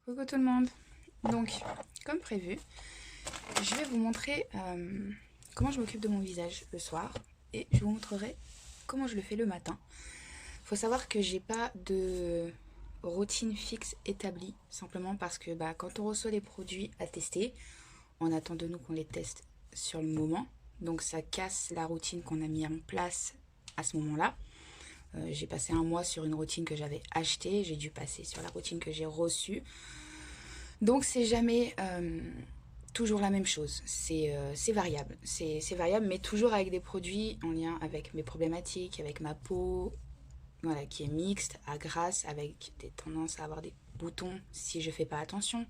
Coucou tout le monde. Donc, comme prévu, je vais vous montrer comment je m'occupe de mon visage le soir et je vous montrerai comment je le fais le matin. Faut savoir que j'ai pas de routine fixe établie, simplement parce que quand on reçoit les produits à tester, on attend de nous qu'on les teste sur le moment. Donc ça casse la routine qu'on a mis en place à ce moment-là. J'ai passé un mois sur une routine que j'avais achetée, j'ai dû passer sur la routine que j'ai reçue. Donc c'est jamais toujours la même chose, c'est variable. C'est variable, mais toujours avec des produits en lien avec mes problématiques, avec ma peau, voilà, qui est mixte, à grasse, avec des tendances à avoir des boutons si je fais pas attention,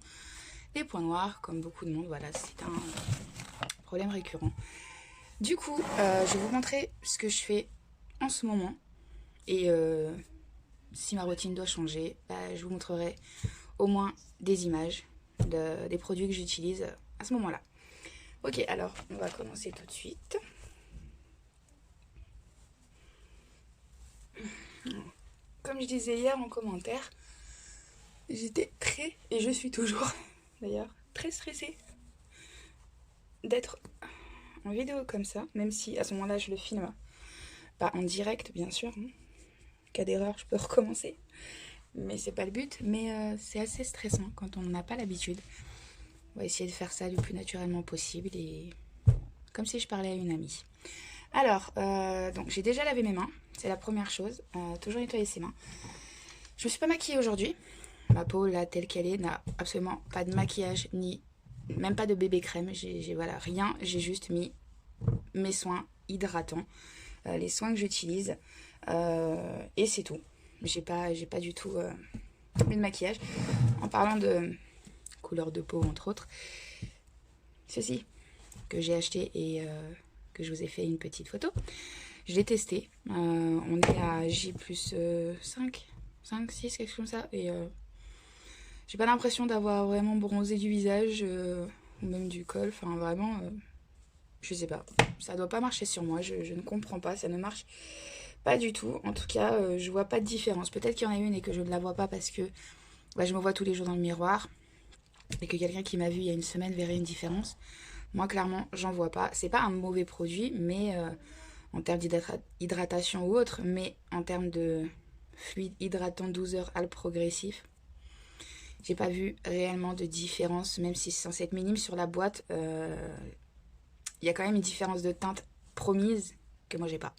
des points noirs, comme beaucoup de monde, voilà, c'est un problème récurrent. Du coup, je vais vous montrer ce que je fais en ce moment, et si ma routine doit changer, je vous montrerai au moins des images des produits que j'utilise à ce moment-là. Ok, alors on va commencer tout de suite. Comme je disais hier en commentaire, j'étais et je suis toujours d'ailleurs, très stressée d'être en vidéo comme ça, même si à ce moment-là je le filme, pas en direct bien sûr. Cas d'erreur, je peux recommencer, mais c'est pas le but. Mais c'est assez stressant quand on n'a pas l'habitude. On va essayer de faire ça le plus naturellement possible et comme si je parlais à une amie. Alors, donc j'ai déjà lavé mes mains, c'est la première chose, toujours nettoyer ses mains. Je me suis pas maquillée aujourd'hui, ma peau là telle qu'elle est n'a absolument pas de maquillage ni même pas de bébé crème, j'ai voilà rien, j'ai juste mis mes soins hydratants, les soins que j'utilise et c'est tout. J'ai pas du tout mis de maquillage. En parlant de couleur de peau entre autres, ceci que j'ai acheté et que je vous ai fait une petite photo. Je l'ai testé. On est à J plus 5, 6, quelque chose comme ça. Et j'ai pas l'impression d'avoir vraiment bronzé du visage ou même du col. Enfin, vraiment, je sais pas. Ça doit pas marcher sur moi. Je ne comprends pas. Ça ne marche pas du tout. En tout cas, je vois pas de différence. Peut-être qu'il y en a une et que je ne la vois pas parce que je me vois tous les jours dans le miroir. Et que quelqu'un qui m'a vu il y a une semaine verrait une différence. Moi, clairement, j'en vois pas. C'est pas un mauvais produit, mais en termes d'hydratation ou autre, mais en termes de fluide hydratant 12 heures al progressif, j'ai pas vu réellement de différence, même si c'est censé être minime sur la boîte. Il y a quand même une différence de teinte promise que moi j'ai pas.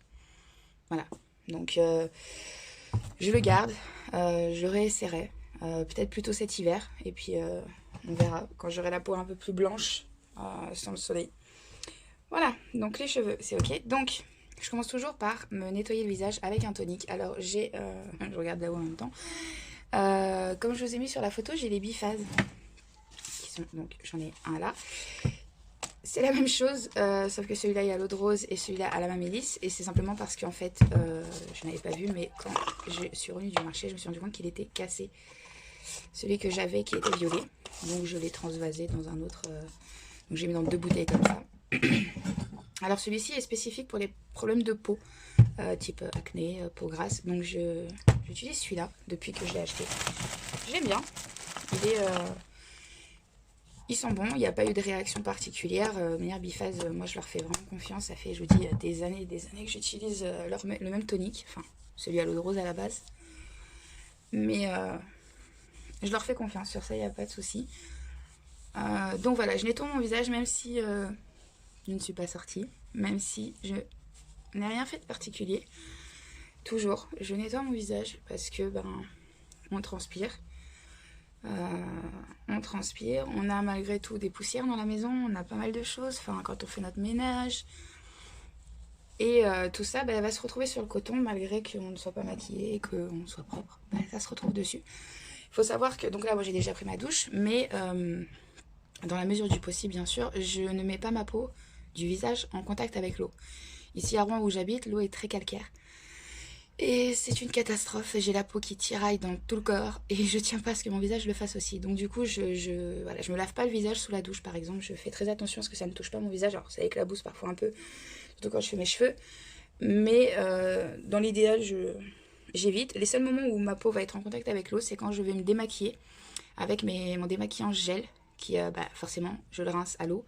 Voilà. Donc je le garde, je le réessayerai. Peut-être plutôt cet hiver. Et puis on verra quand j'aurai la peau un peu plus blanche sans le soleil. Voilà, donc les cheveux, c'est ok. Donc, je commence toujours par me nettoyer le visage avec un tonique. Alors, j'ai... je regarde là-haut en même temps. Comme je vous ai mis sur la photo, j'ai les biphases. Donc, j'en ai un là. C'est la même chose, sauf que celui-là, il y a l'eau de rose et celui-là à la mamélisse. Et c'est simplement parce qu'en fait, je n'avais pas vu, mais quand je suis revenue du marché, je me suis rendu compte qu'il était cassé. Celui que j'avais qui était violet. Donc, je l'ai transvasé dans un autre... donc, j'ai mis dans 2 bouteilles comme ça. Alors celui-ci est spécifique pour les problèmes de peau, type acné, peau grasse. Donc j'utilise celui-là depuis que je l'ai acheté. J'aime bien. Ils sont bons, il n'y a pas eu de réaction particulière. Manière Biphase, moi je leur fais vraiment confiance. Ça fait, je vous dis, des années et des années que j'utilise le même tonique. Enfin, celui à l'eau de rose à la base. Mais je leur fais confiance, sur ça il n'y a pas de souci. Donc voilà, je nettoie mon visage même si je ne suis pas sortie. Même si je n'ai rien fait de particulier. Toujours, je nettoie mon visage parce que on transpire. On a malgré tout des poussières dans la maison, on a pas mal de choses, enfin quand on fait notre ménage. Et tout ça va se retrouver sur le coton malgré qu'on ne soit pas maquillé et qu'on soit propre. Ça se retrouve dessus. Il faut savoir que, donc là moi j'ai déjà pris ma douche, mais dans la mesure du possible bien sûr, je ne mets pas ma peau du visage en contact avec l'eau. Ici à Rouen où j'habite, l'eau est très calcaire. Et c'est une catastrophe, j'ai la peau qui tiraille dans tout le corps et je tiens pas à ce que mon visage le fasse aussi. Donc du coup, je me lave pas le visage sous la douche par exemple, je fais très attention à ce que ça ne touche pas mon visage. Alors ça éclabousse parfois un peu, surtout quand je fais mes cheveux. Mais dans l'idéal, j'évite. Les seuls moments où ma peau va être en contact avec l'eau, c'est quand je vais me démaquiller avec mon démaquillant gel, qui forcément je le rince à l'eau.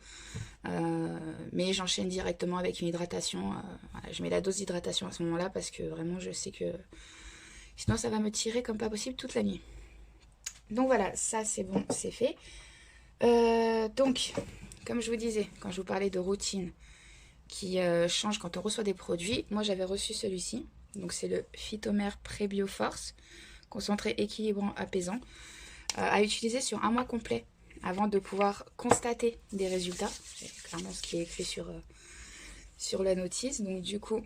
Mais j'enchaîne directement avec une hydratation. Voilà, je mets la dose d'hydratation à ce moment-là parce que vraiment je sais que sinon ça va me tirer comme pas possible toute la nuit. Donc voilà, ça c'est bon, c'est fait. Donc, comme je vous disais, quand je vous parlais de routine qui change quand on reçoit des produits, moi j'avais reçu celui-ci. Donc c'est le Phytomère Prébio Force, concentré, équilibrant, apaisant, à utiliser sur un mois complet avant de pouvoir constater des résultats. C'est clairement ce qui est écrit sur la notice. Donc du coup,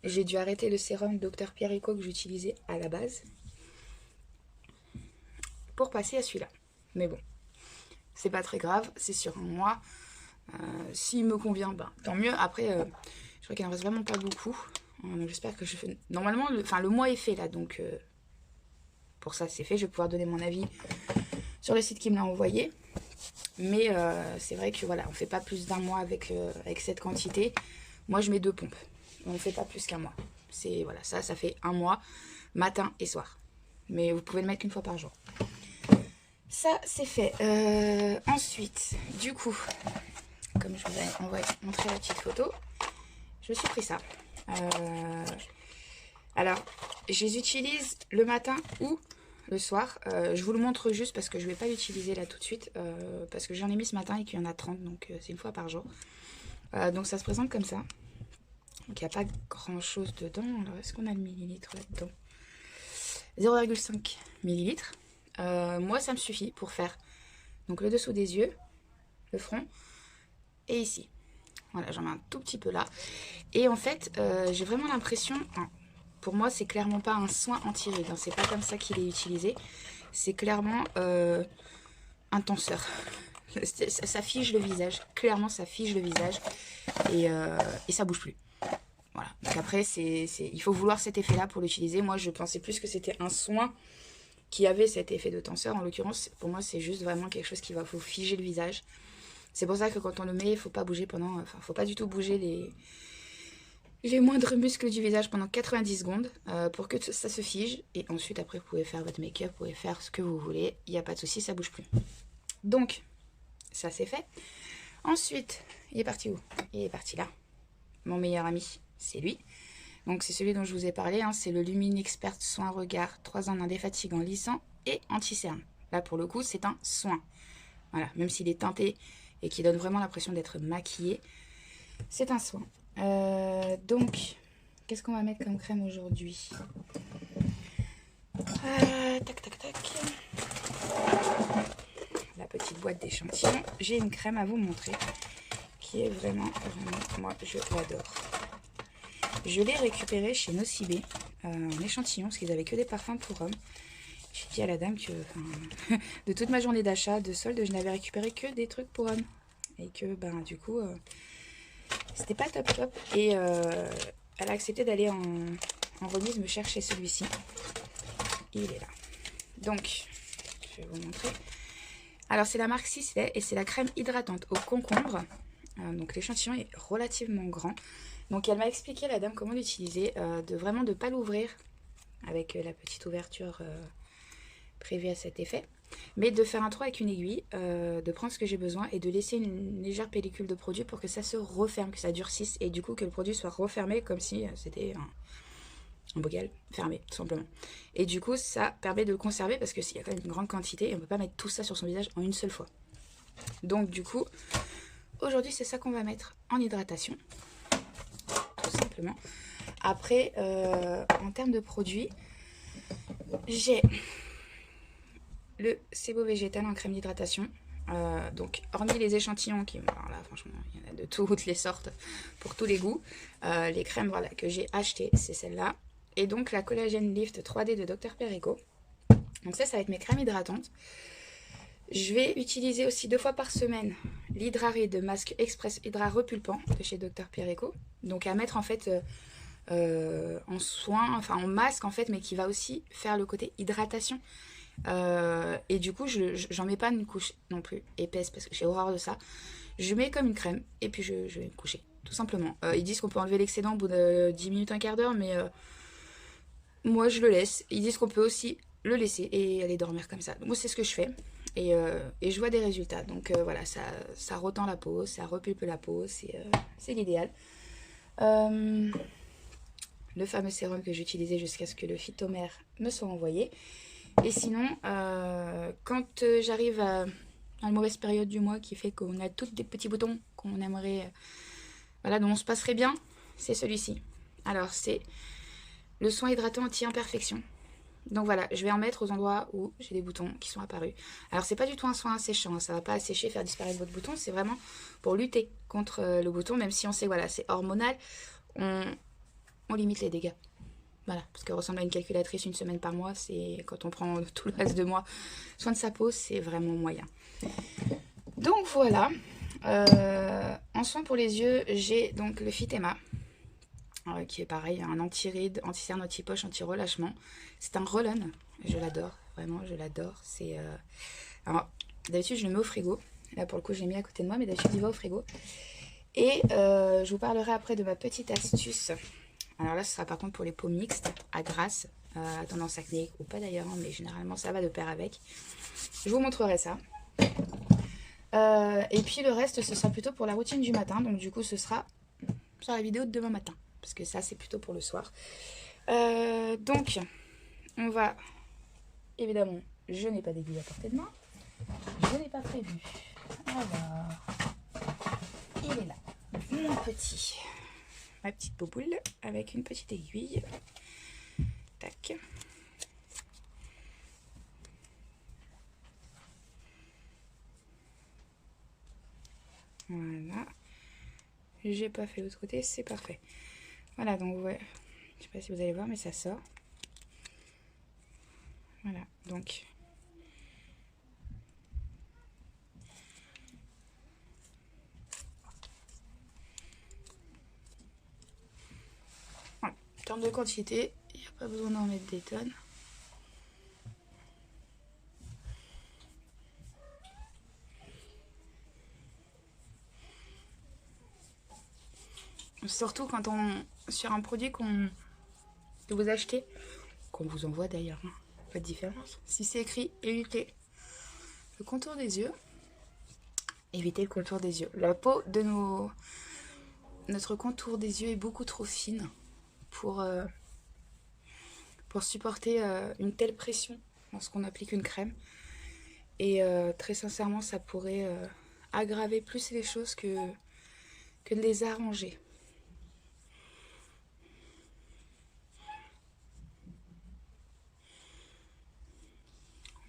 j'ai dû arrêter le sérum Dr Pierrico que j'utilisais à la base pour passer à celui-là. Mais bon, c'est pas très grave, c'est sur un mois. S'il me convient, tant mieux. Après, je crois qu'il en reste vraiment pas beaucoup. Donc j'espère que je fais... Normalement, le mois est fait là, donc pour ça c'est fait. Je vais pouvoir donner mon avis sur le site qui me l'a envoyé. Mais c'est vrai que voilà, on fait pas plus d'un mois avec cette quantité. Moi je mets 2 pompes. On ne fait pas plus qu'un mois. C'est voilà, ça fait un mois, matin et soir. Mais vous pouvez le mettre qu'une fois par jour. Ça c'est fait. Ensuite, du coup, comme je vous ai montré la petite photo, je me suis pris ça. Alors, je les utilise le matin ou le soir. Je vous le montre juste parce que je ne vais pas l'utiliser là tout de suite. Parce que j'en ai mis ce matin et qu'il y en a 30, donc c'est une fois par jour. Donc ça se présente comme ça. Donc il n'y a pas grand chose dedans. Alors est-ce qu'on a le millilitre là-dedans? 0,5 millilitres. Moi ça me suffit pour faire donc le dessous des yeux, le front et ici. Voilà, j'en mets un tout petit peu là. Et en fait, j'ai vraiment l'impression... Pour moi, c'est clairement pas un soin anti-rides. Hein, c'est pas comme ça qu'il est utilisé. C'est clairement un tenseur. Ça fige le visage. Clairement, ça fige le visage. Et ça bouge plus. Voilà. Donc après, il faut vouloir cet effet-là pour l'utiliser. Moi, je pensais plus que c'était un soin qui avait cet effet de tenseur. En l'occurrence, pour moi, c'est juste vraiment quelque chose qui va vous figer le visage. C'est pour ça que quand on le met, il faut pas bouger pendant... Enfin, faut pas du tout bouger les moindres muscles du visage pendant 90 secondes pour que ça se fige. Et ensuite, après, vous pouvez faire votre make-up, vous pouvez faire ce que vous voulez. Il n'y a pas de souci, ça bouge plus. Donc, ça c'est fait. Ensuite, il est parti où? Il est parti là. Mon meilleur ami, c'est lui. Donc, c'est celui dont je vous ai parlé. Hein, c'est le Lumine Expert Soin Regard 3 en 1 défatigant, lissant et anti-cerne. Là, pour le coup, c'est un soin. Voilà, même s'il est teinté et qu'il donne vraiment l'impression d'être maquillé, c'est un soin. Donc, qu'est-ce qu'on va mettre comme crème aujourd'hui? Tac, tac, tac. La petite boîte d'échantillons. J'ai une crème à vous montrer qui est vraiment, moi, je l'adore. Je l'ai récupérée chez Nocibé en échantillon parce qu'ils avaient que des parfums pour hommes. J'ai dit à la dame que de toute ma journée d'achat, de solde, je n'avais récupéré que des trucs pour hommes. Et que, du coup... c'était pas top top et elle a accepté d'aller en remise me chercher celui-ci. Il est là. Donc, je vais vous montrer. Alors, c'est la marque Sisley et c'est la crème hydratante au concombre. Donc, l'échantillon est relativement grand. Donc, elle m'a expliqué, la dame, comment l'utiliser. De vraiment de ne pas l'ouvrir avec la petite ouverture prévue à cet effet. Mais de faire un trou avec une aiguille, de prendre ce que j'ai besoin et de laisser une légère pellicule de produit pour que ça se referme, que ça durcisse et du coup que le produit soit refermé comme si c'était un bocal fermé tout simplement. Et du coup ça permet de le conserver parce que s'il y a quand même une grande quantité et on ne peut pas mettre tout ça sur son visage en une seule fois. Donc du coup aujourd'hui c'est ça qu'on va mettre en hydratation tout simplement. Après en termes de produits, j'ai le Sebo végétal en crème d'hydratation. Donc, hormis les échantillons, alors là, franchement, il y en a de toutes les sortes, pour tous les goûts. Les crèmes voilà, que j'ai achetées, c'est celle-là. Et donc, la Collagen Lift 3D de Dr Pierrico. Donc ça va être mes crèmes hydratantes. Je vais utiliser aussi 2 fois par semaine l'Hydrarid de Masque Express Hydra Repulpant de chez Dr Pierrico. Donc, à mettre en fait... en soin, enfin en masque en fait, mais qui va aussi faire le côté hydratation. Et du coup, j'en mets pas une couche non plus épaisse parce que j'ai horreur de ça. Je mets comme une crème et puis je vais me coucher, tout simplement. Ils disent qu'on peut enlever l'excédent au bout de 10 minutes, un quart d'heure, mais moi je le laisse. Ils disent qu'on peut aussi le laisser et aller dormir comme ça. Moi c'est ce que je fais. Et je vois des résultats. Donc voilà, ça retend la peau, ça repulpe la peau, c'est l'idéal. Euh, le fameux sérum que j'utilisais jusqu'à ce que le phytomère me soit envoyé. Et sinon, quand j'arrive à une mauvaise période du mois qui fait qu'on a tous des petits boutons qu'on aimerait, voilà, dont on se passerait bien, c'est celui-ci. Alors, c'est le soin hydratant anti-imperfection. Donc voilà, je vais en mettre aux endroits où j'ai des boutons qui sont apparus. Alors, c'est pas du tout un soin asséchant, ça va pas assécher, faire disparaître votre bouton, c'est vraiment pour lutter contre le bouton, même si on sait, voilà, c'est hormonal, on, on limite les dégâts. Voilà, parce que ressembler à une calculatrice une semaine par mois, c'est quand on prend tout le reste de mois soin de sa peau, c'est vraiment moyen. Donc voilà. En soin pour les yeux, j'ai donc le Phytema, qui est pareil, un anti-ride, anti-cerne, anti-poche, anti-relâchement. C'est un roll-on, je l'adore, vraiment, je l'adore. Alors, d'habitude, je le mets au frigo. Là, pour le coup, je l'ai mis à côté de moi, mais d'habitude, il va au frigo. Et je vous parlerai après de ma petite astuce. Alors là, ce sera par contre pour les peaux mixtes, à grasse, à tendance acnéique ou pas d'ailleurs, mais généralement ça va de pair avec. Je vous montrerai ça. Et puis le reste, ce sera plutôt pour la routine du matin. Donc du coup, ce sera sur la vidéo de demain matin. Parce que ça, c'est plutôt pour le soir. Donc, on va... Évidemment, je n'ai pas d'aiguille à portée de main. Je n'ai pas prévu. Alors, il est là. Mon petit. Ma petite boboule avec une petite aiguille. Tac. Voilà. J'ai pas fait l'autre côté, c'est parfait. Voilà, donc ouais. Je sais pas si vous allez voir, mais ça sort. Voilà, donc. Voilà. En termes de quantité, il n'y a pas besoin d'en mettre des tonnes. Surtout quand on. Sur un produit que vous achetez, qu'on vous envoie d'ailleurs, hein. Pas de différence. Si c'est écrit évitez le contour des yeux, évitez le contour des yeux. La peau de notre contour des yeux est beaucoup trop fine pour supporter une telle pression lorsqu'on applique une crème. Et très sincèrement, ça pourrait aggraver plus les choses que de les arranger.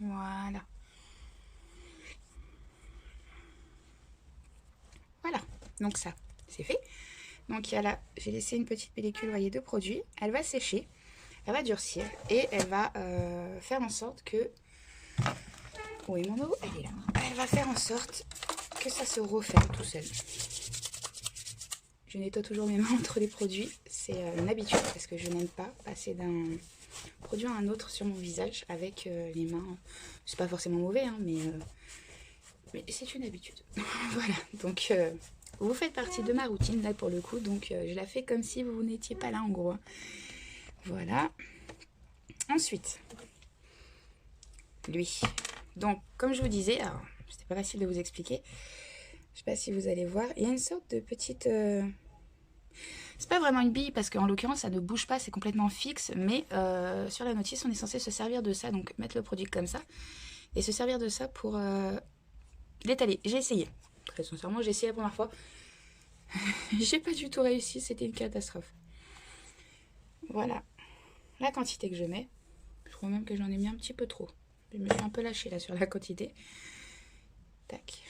Voilà. Voilà. Donc ça, c'est fait. Donc il y a là, j'ai laissé une petite pellicule, vous voyez, de produit. Elle va sécher, elle va durcir et elle va faire en sorte que... Où est mon eau? Elle est là. Elle va faire en sorte que ça se referme tout seul. Je nettoie toujours mes mains entre les produits. C'est une habitude parce que je n'aime pas passer d'un produit à un autre sur mon visage avec les mains. C'est pas forcément mauvais, hein, mais c'est une habitude. Voilà, donc vous faites partie de ma routine là pour le coup. Donc je la fais comme si vous n'étiez pas là en gros. Voilà. Ensuite, lui. Donc comme je vous disais, alors c'était pas facile de vous expliquer. Je sais pas si vous allez voir, il y a une sorte de petite... C'est pas vraiment une bille parce qu'en l'occurrence ça ne bouge pas, c'est complètement fixe. Mais sur la notice on est censé se servir de ça, donc mettre le produit comme ça. Et se servir de ça pour l'étaler. J'ai essayé. Très sincèrement j'ai essayé la première fois. J'ai pas du tout réussi, c'était une catastrophe. Voilà la quantité que je mets. Je crois même que j'en ai mis un petit peu trop. Je me suis un peu lâchée là sur la quantité. Tac.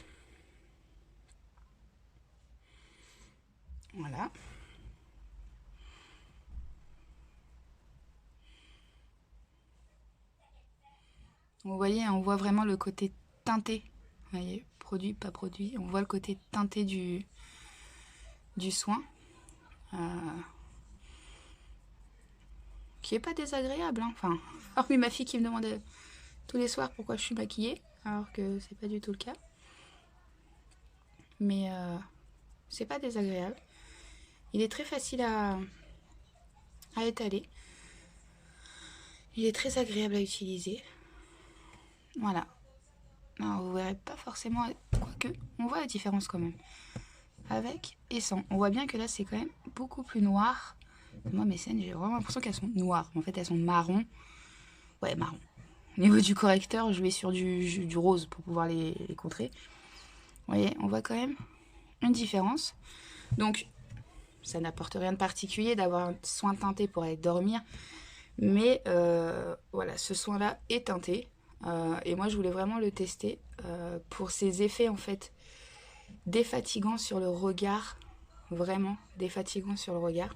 Voilà. Vous voyez, on voit vraiment le côté teinté. Vous voyez, produit, pas produit. On voit le côté teinté du soin. Qui est pas désagréable. Hein. Enfin, hormis ma fille qui me demande tous les soirs pourquoi je suis maquillée. Alors que c'est pas du tout le cas. Mais c'est pas désagréable. Il est très facile à étaler. Il est très agréable à utiliser. Voilà. Alors, vous verrez pas forcément, quoique, on voit la différence quand même. Avec et sans. On voit bien que là, c'est quand même beaucoup plus noir. Moi, mes scènes, j'ai vraiment l'impression qu'elles sont noires. En fait, elles sont marron. Ouais, marron. Au niveau du correcteur, je vais sur du rose pour pouvoir les contrer. Vous voyez, on voit quand même une différence. Donc, ça n'apporte rien de particulier d'avoir un soin teinté pour aller dormir. Mais voilà, ce soin-là est teinté. Et moi, je voulais vraiment le tester pour ses effets, en fait, défatigants sur le regard. Vraiment défatigants sur le regard.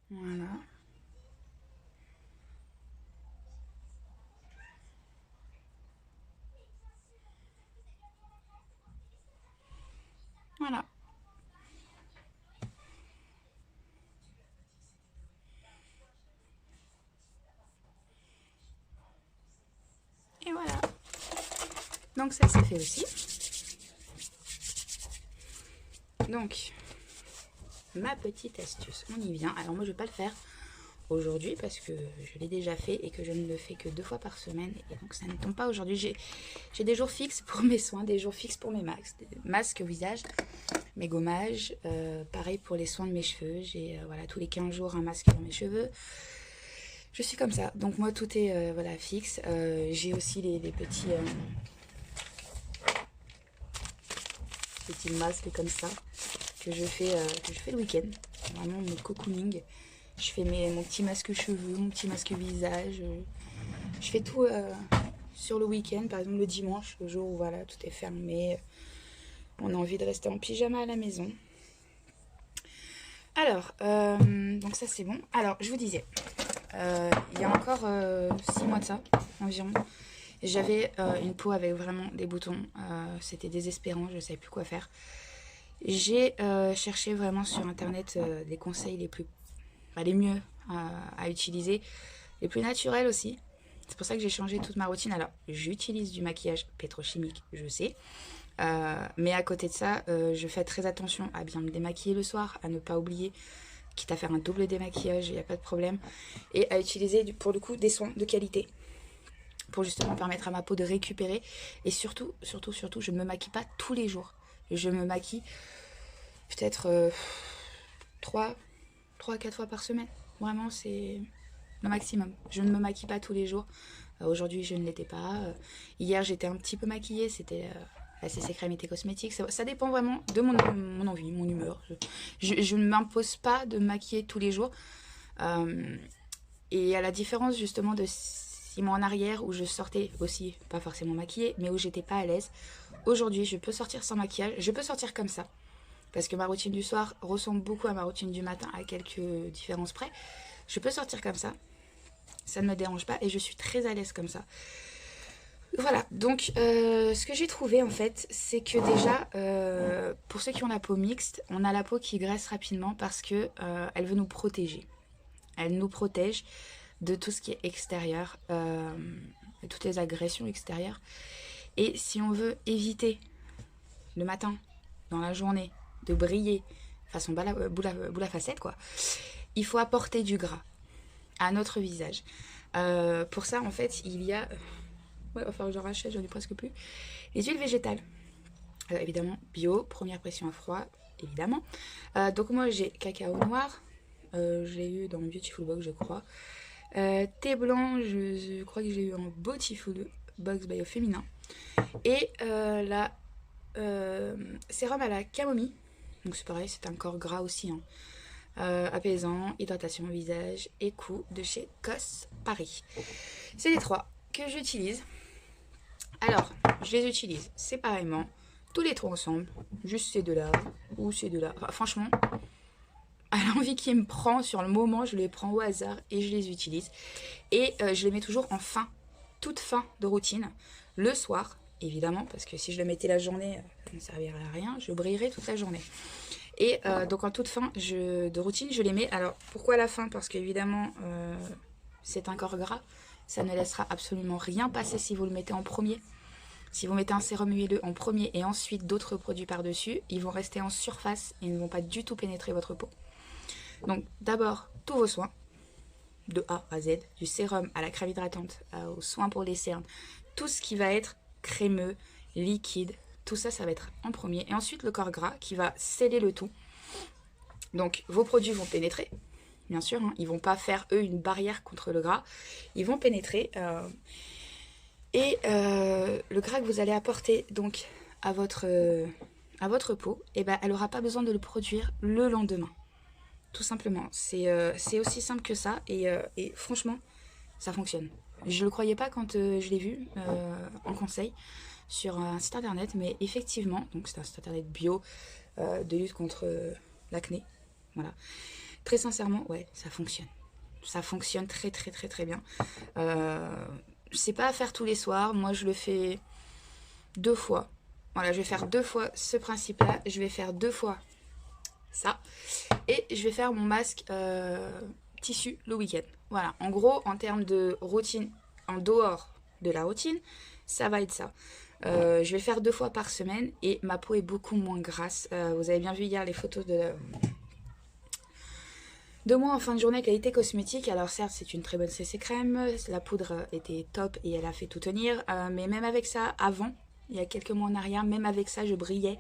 Voilà. Voilà. Et voilà. Donc ça c'est fait aussi. Donc, ma petite astuce, on y vient. Alors moi je vais pas le faire aujourd'hui parce que je l'ai déjà fait et que je ne le fais que 2 fois par semaine. Et donc ça ne tombe pas aujourd'hui. J'ai des jours fixes pour mes soins, des jours fixes pour mes masques au visage, mes gommages. Pareil pour les soins de mes cheveux. J'ai voilà, tous les 15 jours un masque pour mes cheveux. Je suis comme ça. Donc moi tout est voilà, fixe. J'ai aussi les petits masques comme ça que je fais le week-end. Vraiment mon cocooning. Je fais mon petit masque cheveux, mon petit masque visage. Je fais tout sur le week-end, par exemple le dimanche, le jour où voilà, tout est fermé. On a envie de rester en pyjama à la maison. Alors, donc ça c'est bon. Alors, je vous disais, il y a encore 6 mois de ça, environ, j'avais une peau avec vraiment des boutons. C'était désespérant, je ne savais plus quoi faire. J'ai cherché vraiment sur internet des conseils les mieux à utiliser, les plus naturels aussi. C'est pour ça que j'ai changé toute ma routine. Alors, j'utilise du maquillage pétrochimique, je sais. Mais à côté de ça, je fais très attention à bien me démaquiller le soir, à ne pas oublier, quitte à faire un double démaquillage, il n'y a pas de problème. Et à utiliser, pour le coup, des soins de qualité. Pour justement permettre à ma peau de récupérer. Et surtout, je ne me maquille pas tous les jours. Je me maquille peut-être 3 à 4 fois par semaine. Vraiment, c'est le maximum. Je ne me maquille pas tous les jours. Aujourd'hui, je ne l'étais pas. Hier, j'étais un petit peu maquillée. C'était la CC Crème et Cosmétiques. Ça dépend vraiment de mon envie, mon humeur. Je ne m'impose pas de me maquiller tous les jours. Et à la différence justement de 6 mois en arrière où je sortais aussi, pas forcément maquillée, mais où j'étais pas à l'aise. Aujourd'hui, je peux sortir sans maquillage. Je peux sortir comme ça. Parce que ma routine du soir ressemble beaucoup à ma routine du matin, à quelques différences près. Je peux sortir comme ça. Ça ne me dérange pas et je suis très à l'aise comme ça. Voilà, donc ce que j'ai trouvé en fait, c'est que déjà, pour ceux qui ont la peau mixte, on a la peau qui graisse rapidement parce que elle veut nous protéger. Elle nous protège de tout ce qui est extérieur, de toutes les agressions extérieures. Et si on veut éviter le matin, dans la journée, de briller façon boule à facette, quoi, il faut apporter du gras à notre visage. Pour ça, en fait, il y a... Ouais, il va falloir que j'en rachète, j'en ai presque plus. Les huiles végétales. Évidemment, bio, première pression à froid, évidemment. Donc moi, j'ai cacao noir. Je l'ai eu dans Beautiful Box, je crois. Thé blanc, je crois que j'ai eu en Beautiful Box by Féminin. Et la sérum à la camomille. Donc c'est pareil, c'est un corps gras aussi. Hein. Apaisant, hydratation visage et cou de chez Cos Paris. C'est les 3 que j'utilise. Alors, je les utilise séparément, tous les 3 ensemble, juste ces 2-là ou ces 2-là. Enfin, franchement, à l'envie qui me prend sur le moment, je les prends au hasard et je les utilise. Et je les mets toujours en toute fin de routine, le soir, évidemment, parce que si je le mettais la journée, ça ne servirait à rien, je brillerais toute la journée. Et donc en toute fin de routine, je les mets. Alors pourquoi à la fin? Parce qu'évidemment, c'est un corps gras. Ça ne laissera absolument rien passer si vous le mettez en premier. Si vous mettez un sérum huileux en premier et ensuite d'autres produits par-dessus, ils vont rester en surface et ne vont pas du tout pénétrer votre peau. Donc d'abord, tous vos soins, de A à Z, du sérum à la crème hydratante, aux soins pour les cernes, tout ce qui va être crémeux, liquide, tout ça, ça va être en premier. Et ensuite le corps gras qui va sceller le tout. Donc vos produits vont pénétrer, bien sûr, hein, ils vont pas faire eux une barrière contre le gras, ils vont pénétrer. Le gras que vous allez apporter donc à votre peau, et ben, elle n'aura pas besoin de le produire le lendemain. Tout simplement. C'est aussi simple que ça. Et franchement, ça fonctionne. Je ne le croyais pas quand je l'ai vu en conseil sur un site internet. Mais effectivement, donc c'est un site internet bio de lutte contre l'acné. Voilà. Très sincèrement, ouais, ça fonctionne. Ça fonctionne très très très très bien. C'est pas à faire tous les soirs. Moi, je le fais 2 fois. Voilà, je vais faire 2 fois ce principe-là. Je vais faire 2 fois ça. Et je vais faire mon masque tissu le week-end. Voilà, en gros, en termes de routine, en dehors de la routine, ça va être ça. Je vais faire 2 fois par semaine et ma peau est beaucoup moins grasse. Vous avez bien vu hier les photos de moi en fin de journée qualité cosmétique. Alors certes, c'est une très bonne CC crème, la poudre était top et elle a fait tout tenir. Mais même avec ça, avant, il y a quelques mois en arrière, même avec ça, je brillais.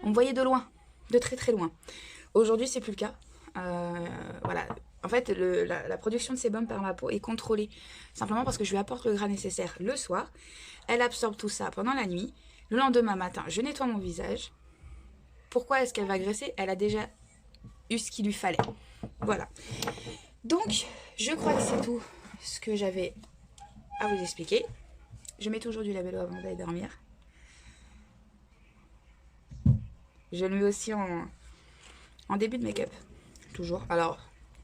On me voyait de loin, de très très loin. Aujourd'hui, c'est plus le cas. Voilà. En fait, la production de sébum par ma peau est contrôlée. Simplement parce que je lui apporte le gras nécessaire le soir. Elle absorbe tout ça pendant la nuit. Le lendemain matin, je nettoie mon visage. Pourquoi est-ce qu'elle va graisser? Elle a déjà eu ce qu'il lui fallait. Voilà. Donc, je crois que c'est tout ce que j'avais à vous expliquer. Je mets toujours du labello avant d'aller dormir. Je le mets aussi en début de make-up. Toujours. Alors,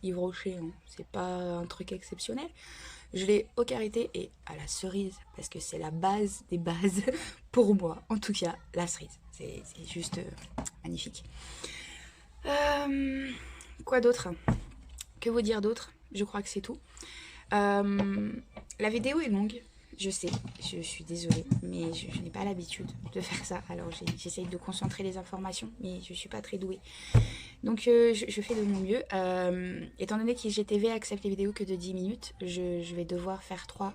Yves Rocher, hein, c'est pas un truc exceptionnel. Je l'ai au karité et à la cerise, parce que c'est la base des bases pour moi. En tout cas, la cerise. C'est juste magnifique. Quoi d'autre? Que vous dire d'autre? Je crois que c'est tout. La vidéo est longue, je sais, je suis désolée, mais je n'ai pas l'habitude de faire ça. Alors j'essaye de concentrer les informations, mais je ne suis pas très douée. Donc je fais de mon mieux. Étant donné qu'IGTV accepte les vidéos que de 10 minutes, je vais devoir faire 3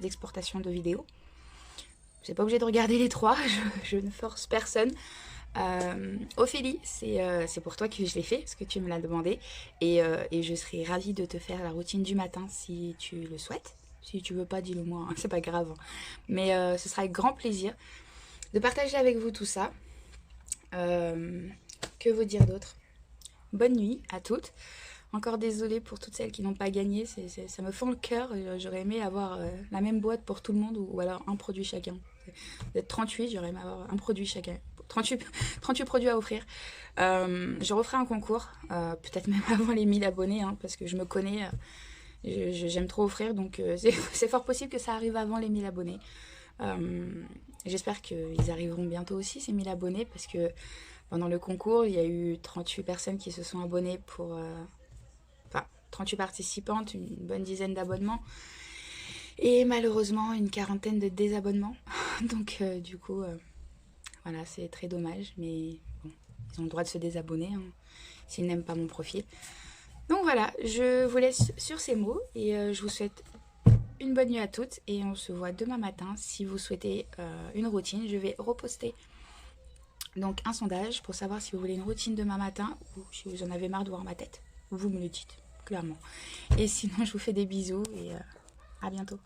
exportations de vidéos. Vous n'êtes pas obligé de regarder les 3, je ne force personne. Ophélie, c'est pour toi que je l'ai fait, parce que tu me l'as demandé. Et je serais ravie de te faire la routine du matin si tu le souhaites. Si tu veux pas, dis-le moi, hein, c'est pas grave. Mais ce sera avec grand plaisir de partager avec vous tout ça. Que vous dire d'autre? Bonne nuit à toutes. Encore désolée pour toutes celles qui n'ont pas gagné, ça me fend le cœur. J'aurais aimé avoir la même boîte pour tout le monde ou alors un produit chacun. D'être 38, j'aurais aimé avoir un produit chacun. 38 produits à offrir. Je referai un concours, peut-être même avant les 1000 abonnés, hein, parce que je me connais, j'aime trop offrir, donc c'est fort possible que ça arrive avant les 1000 abonnés. J'espère qu'ils arriveront bientôt aussi, ces 1000 abonnés, parce que pendant le concours, il y a eu 38 personnes qui se sont abonnées pour... 38 participantes, une bonne dizaine d'abonnements. Et malheureusement, une quarantaine de désabonnements. Donc, du coup, voilà, c'est très dommage. Mais bon, ils ont le droit de se désabonner hein, s'ils n'aiment pas mon profil. Donc voilà, je vous laisse sur ces mots. Et je vous souhaite une bonne nuit à toutes. Et on se voit demain matin. Si vous souhaitez une routine, je vais reposter donc un sondage pour savoir si vous voulez une routine demain matin ou si vous en avez marre de voir ma tête. Vous me le dites, clairement. Et sinon, je vous fais des bisous et à bientôt.